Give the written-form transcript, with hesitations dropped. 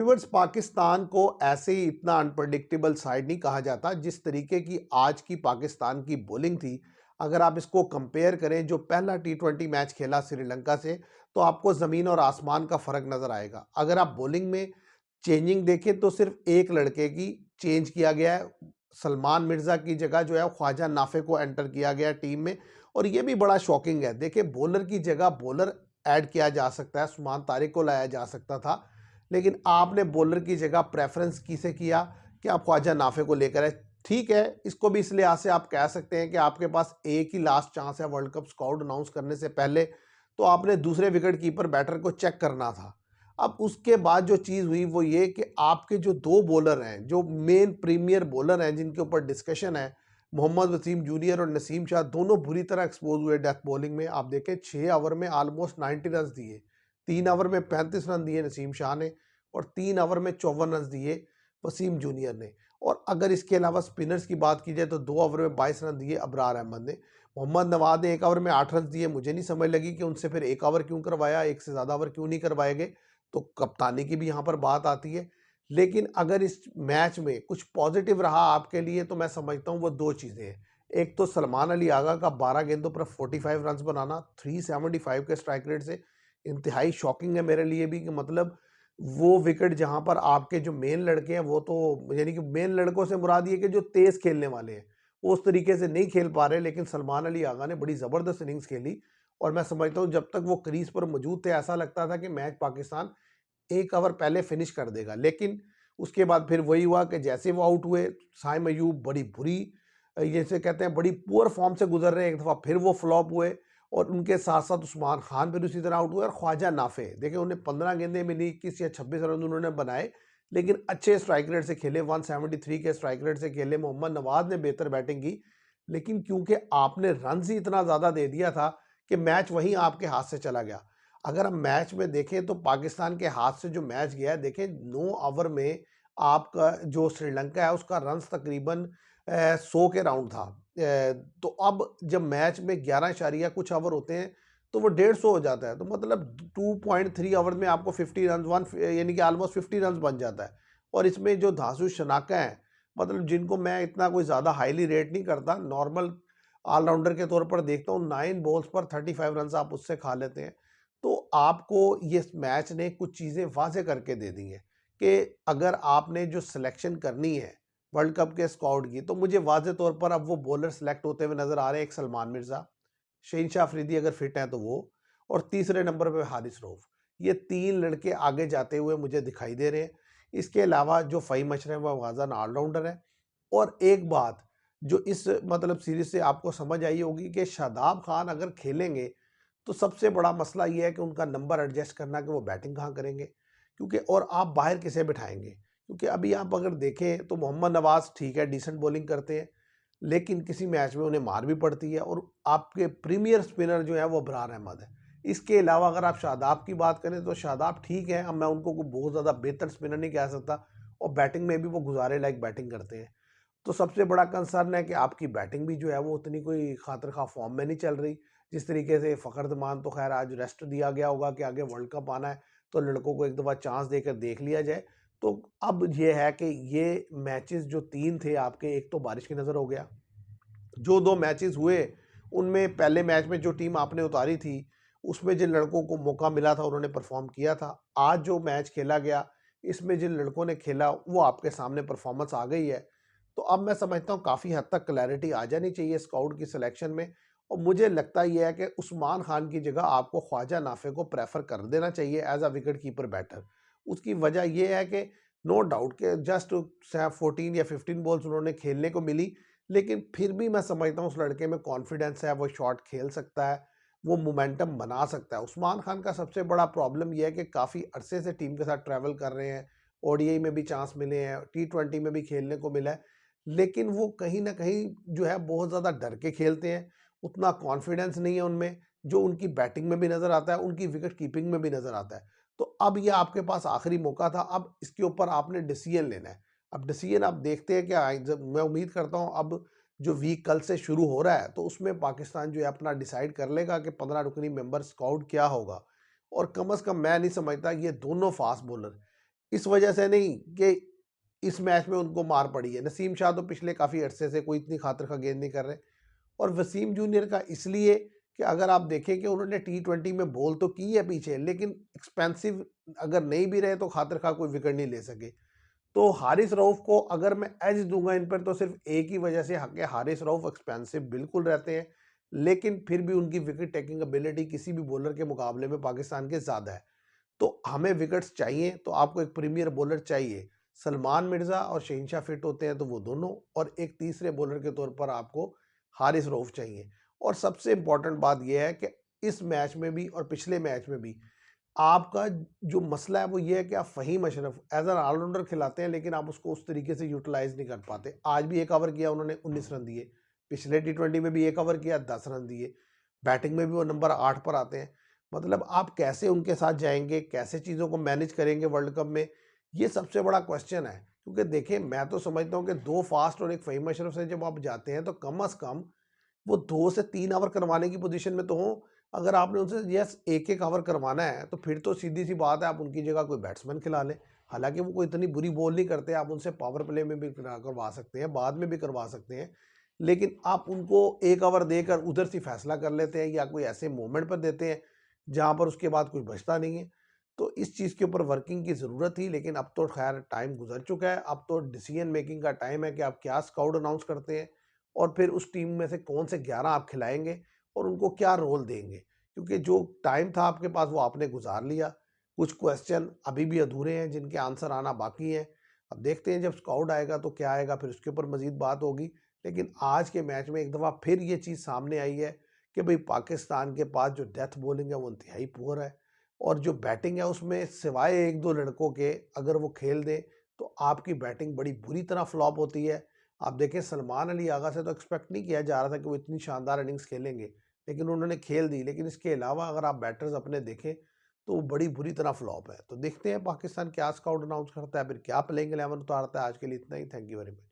Viewers, Pakistan को ऐसे ही इतना अनप्रडिक्टेबल साइड नहीं कहा जाता। जिस तरीके की आज की पाकिस्तान की बॉलिंग थी, अगर आप इसको कंपेयर करें जो पहला टी20 मैच खेला श्रीलंका से, तो आपको ज़मीन और आसमान का फ़र्क नज़र आएगा। अगर आप बॉलिंग में चेंजिंग देखें तो सिर्फ एक लड़के की चेंज किया गया है। सलमान मिर्ज़ा की जगह जो है ख्वाजा नाफे को एंटर किया गया टीम में, और ये भी बड़ा शॉकिंग है। देखिए, बॉलर की जगह बॉलर ऐड किया जा सकता है, उस्मान तारिक को लाया जा सकता था, लेकिन आपने बॉलर की जगह प्रेफरेंस किसे किया कि आप ख्वाजा नाफे को लेकर आए। ठीक है, इसको भी इस लिहाज से आप कह सकते हैं कि आपके पास एक ही लास्ट चांस है वर्ल्ड कप स्क्वाड अनाउंस करने से पहले, तो आपने दूसरे विकेट कीपर बैटर को चेक करना था। अब उसके बाद जो चीज़ हुई वो ये कि आपके जो दो बॉलर हैं, जो मेन प्रीमियर बॉलर हैं जिनके ऊपर डिस्कशन है, मोहम्मद वसीम जूनियर और नसीम शाह, दोनों बुरी तरह एक्सपोज हुए डेथ बॉलिंग में। आप देखें, 6 ओवर में ऑलमोस्ट 90 रन दिए, 3 ओवर में 35 रन दिए नसीम शाह ने, और 3 ओवर में 54 रन दिए वसीम जूनियर ने। और अगर इसके अलावा स्पिनर्स की बात की जाए तो 2 ओवर में 22 रन दिए अबरार अहमद ने। मोहम्मद नवाज ने 1 ओवर में 8 रन दिए। मुझे नहीं समझ लगी कि उनसे फिर 1 ओवर क्यों करवाया, एक से ज़्यादा ओवर क्यों नहीं करवाए गए। तो कप्तानी की भी यहाँ पर बात आती है। लेकिन अगर इस मैच में कुछ पॉजिटिव रहा आपके लिए, तो मैं समझता हूँ वो दो चीज़ें हैं। एक तो सलमान अली आगा का 12 गेंदों पर 45 रन बनाना 375 के स्ट्राइक रेट से इंतहाई शॉकिंग है मेरे लिए भी, कि मतलब वो विकेट जहां पर आपके जो मेन लड़के हैं, वो तो यानी कि मेन लड़कों से मुराद ये कि जो तेज खेलने वाले हैं, वो उस तरीके से नहीं खेल पा रहे। लेकिन सलमान अली आगा ने बड़ी ज़बरदस्त इनिंग्स खेली, और मैं समझता हूँ जब तक वो क्रीज पर मौजूद थे ऐसा लगता था कि मैच पाकिस्तान 1 ओवर पहले फिनिश कर देगा। लेकिन उसके बाद फिर वही हुआ कि जैसे वो आउट हुए, साइम अयूब बड़ी बुरी, जैसे कहते हैं बड़ी पुअर फॉर्म से गुजर रहे हैं, एक दफ़ा फिर वो फ्लॉप हुए, और उनके साथ साथ उस्मान खान फिर उसी तरह आउट हुए, और ख्वाजा नाफे, देखिए उन्हें 15 गेंदें मिली, 21 या 26 रन उन्होंने बनाए, लेकिन अच्छे स्ट्राइक रेट से खेले, 173 के स्ट्राइक रेट से खेले। मोहम्मद नवाज ने बेहतर बैटिंग की, लेकिन क्योंकि आपने रन ही इतना ज़्यादा दे दिया था कि मैच वहीं आपके हाथ से चला गया। अगर हम मैच में देखें तो पाकिस्तान के हाथ से जो मैच गया है, देखें 9 ओवर में आपका जो श्रीलंका है उसका रन तकरीबन 100 के राउंड था। तो अब जब मैच में 11 कुछ ओवर होते हैं तो वो 150 हो जाता है, तो मतलब 2.3 ओवर में आपको 50 रन, वन यानी कि ऑलमोस्ट 50 रन बन जाता है। और इसमें जो धांसू शनाका है, मतलब जिनको मैं इतना कोई ज़्यादा हाईली रेट नहीं करता, नॉर्मल ऑलराउंडर के तौर पर देखता हूँ, 9 बॉल्स पर 35 रन आप उससे खा लेते हैं। तो आपको ये मैच ने कुछ चीज़ें वाज़ेह करके दे दी हैं कि अगर आपने जो सिलेक्शन करनी है वर्ल्ड कप के स्क्वाड की, तो मुझे वाज़ेह तौर पर अब वो बॉलर सेलेक्ट होते हुए नज़र आ रहे हैं। एक सलमान मिर्ज़ा, शहीनशाह अफरीदी अगर फिट हैं तो वो, और तीसरे नंबर पे हारिस रऊफ। ये 3 लड़के आगे जाते हुए मुझे दिखाई दे रहे हैं। इसके अलावा जो फ़हीम अशरफ है, वो वाज़न ऑलराउंडर है। और एक बात जो इस मतलब सीरीज़ से आपको समझ आई होगी कि शादाब खान अगर खेलेंगे, तो सबसे बड़ा मसला ये है कि उनका नंबर एडजस्ट करना, कि वो बैटिंग कहाँ करेंगे, क्योंकि और आप बाहर किसे बिठाएंगे। क्योंकि अभी आप अगर देखें तो मोहम्मद नवाज ठीक है, डिसेंट बॉलिंग करते हैं, लेकिन किसी मैच में उन्हें मार भी पड़ती है, और आपके प्रीमियर स्पिनर जो है वो अबरार अहमद है। इसके अलावा अगर आप शादाब की बात करें तो शादाब ठीक है, अब मैं उनको कोई बहुत ज़्यादा बेहतर स्पिनर नहीं कह सकता, और बैटिंग में भी वो गुजारे लायक बैटिंग करते हैं। तो सबसे बड़ा कंसर्न है कि आपकी बैटिंग भी जो है वो उतनी कोई खातिर खा फॉर्म में नहीं चल रही। जिस तरीके से फ़खर तो खैर आज रेस्ट दिया गया होगा कि आगे वर्ल्ड कप आना है, तो लड़कों को एक दफ़ा चांस देकर देख लिया जाए। तो अब ये है कि ये मैचेस जो 3 थे आपके, एक तो बारिश की नज़र हो गया। जो 2 मैचेस हुए, उनमें पहले मैच में जो टीम आपने उतारी थी, उसमें जिन लड़कों को मौका मिला था उन्होंने परफ़ॉर्म किया था। आज जो मैच खेला गया, इसमें जिन लड़कों ने खेला वो आपके सामने परफ़ॉर्मेंस आ गई है। तो अब मैं समझता हूँ काफ़ी हद तक क्लैरिटी आ जानी चाहिए स्काउट की सिलेक्शन में, और मुझे लगता ये है कि उस्मान खान की जगह आपको ख्वाजा नाफे को प्रेफ़र कर देना चाहिए as a wicket keeper batter. उसकी वजह ये है कि नो डाउट कि जस्ट 14 या 15 बॉल्स उन्होंने खेलने को मिली, लेकिन फिर भी मैं समझता हूँ उस लड़के में कॉन्फिडेंस है, वो शॉट खेल सकता है, वो मोमेंटम बना सकता है। उस्मान खान का सबसे बड़ा प्रॉब्लम ये है कि काफ़ी अरसे से टीम के साथ ट्रैवल कर रहे हैं, ओडीआई में भी चांस मिले हैं, टी20 में भी खेलने को मिला है, लेकिन वो कहीं न कहीं जो है बहुत ज़्यादा डर के खेलते हैं, उतना कॉन्फिडेंस नहीं है उनमें, जो उनकी बैटिंग में भी नज़र आता है, उनकी विकेट कीपिंग में भी नज़र आता है। तो अब ये आपके पास आखिरी मौका था, अब इसके ऊपर आपने डिसीजन लेना है। अब डिसीजन आप देखते हैं क्या, जब मैं उम्मीद करता हूँ अब जो वीक कल से शुरू हो रहा है, तो उसमें पाकिस्तान जो है अपना डिसाइड कर लेगा कि 15 रुकनी मेंबर स्क्वाड क्या होगा। और कम से कम मैं नहीं समझता ये दोनों फास्ट बॉलर, इस वजह से नहीं कि इस मैच में उनको मार पड़ी है। नसीम शाह तो पिछले काफ़ी अरसे से कोई इतनी खातिर खा गेंद नहीं कर रहे, और वसीम जूनियर का इसलिए कि अगर आप देखें कि उन्होंने टी20 में बॉल तो की है पीछे, लेकिन एक्सपेंसिव अगर नहीं भी रहे तो खातिर खा कोई विकेट नहीं ले सके। तो हारिस रऊफ को अगर मैं एज दूंगा इन पर तो सिर्फ एक ही वजह से कि हारिस रऊफ एक्सपेंसिव बिल्कुल रहते हैं, लेकिन फिर भी उनकी विकेट टेकिंग एबिलिटी किसी भी बॉलर के मुकाबले में पाकिस्तान के ज़्यादा है। तो हमें विकेट्स चाहिए तो आपको एक प्रीमियर बॉलर चाहिए। सलमान मिर्ज़ा और शहनशाह फिट होते हैं तो वो दोनों, और एक तीसरे बॉलर के तौर पर आपको हारिस रऊफ चाहिए। और सबसे इंपॉर्टेंट बात यह है कि इस मैच में भी और पिछले मैच में भी आपका जो मसला है वो ये है कि आप Faheem Ashraf as an allrounder खिलाते हैं, लेकिन आप उसको उस तरीके से यूटिलाइज नहीं कर पाते। आज भी एक ओवर किया उन्होंने, 19 रन दिए। पिछले टी20 में भी एक ओवर किया, 10 रन दिए। बैटिंग में भी वो नंबर 8 पर आते हैं। मतलब आप कैसे उनके साथ जाएंगे, कैसे चीज़ों को मैनेज करेंगे वर्ल्ड कप में, ये सबसे बड़ा क्वेश्चन है। क्योंकि देखिए, मैं तो समझता हूँ कि 2 फास्ट और एक फ़हीम अशरफ से जब आप जाते हैं तो कम अज़ कम वो 2 से 3 ओवर करवाने की पोजीशन में तो हों। अगर आपने उनसे यस 1-1 ओवर करवाना है तो फिर तो सीधी-सी बात है, आप उनकी जगह कोई बैट्समैन खिला लें। हालाँकि वो कोई इतनी बुरी बॉल नहीं करते, आप उनसे पावर प्ले में भी करवा सकते हैं, बाद में भी करवा सकते हैं। लेकिन आप उनको 1 ओवर देकर उधर से फैसला कर लेते हैं, या कोई ऐसे मोमेंट पर देते हैं जहाँ पर उसके बाद कुछ बचता नहीं है। तो इस चीज़ के ऊपर वर्किंग की ज़रूरत थी, लेकिन अब तो ख़ैर टाइम गुज़र चुका है। अब तो डिसीजन मेकिंग का टाइम है कि आप क्या स्क्वाड अनाउंस करते हैं, और फिर उस टीम में से कौन से 11 आप खिलाएँगे और उनको क्या रोल देंगे। क्योंकि जो टाइम था आपके पास वो आपने गुज़ार लिया। कुछ क्वेश्चन अभी भी अधूरे हैं जिनके आंसर आना बाकी हैं। अब देखते हैं जब स्क्वाड आएगा तो क्या आएगा, फिर उसके ऊपर मज़ीद बात होगी। लेकिन आज के मैच में एक दफ़ा फिर ये चीज़ सामने आई है कि भई पाकिस्तान के पास जो डेथ बॉलिंग है वो इंतहाई पुअर है, और जो बैटिंग है उसमें सिवाय 1-2 लड़कों के अगर वो खेल दें तो आपकी बैटिंग बड़ी बुरी तरह फ्लॉप होती है। आप देखें, सलमान अली आगा से तो एक्सपेक्ट नहीं किया जा रहा था कि वो इतनी शानदार इनिंग्स खेलेंगे, लेकिन उन्होंने खेल दी। लेकिन इसके अलावा अगर आप बैटर्स अपने देखें तो वो बड़ी बुरी तरह फ्लॉप है। तो देखते हैं पाकिस्तान क्या स्क्वाड अनाउंस करता है, फिर क्या प्लेइंग 11 उतारता है। आज के लिए इतना ही। Thank you very much.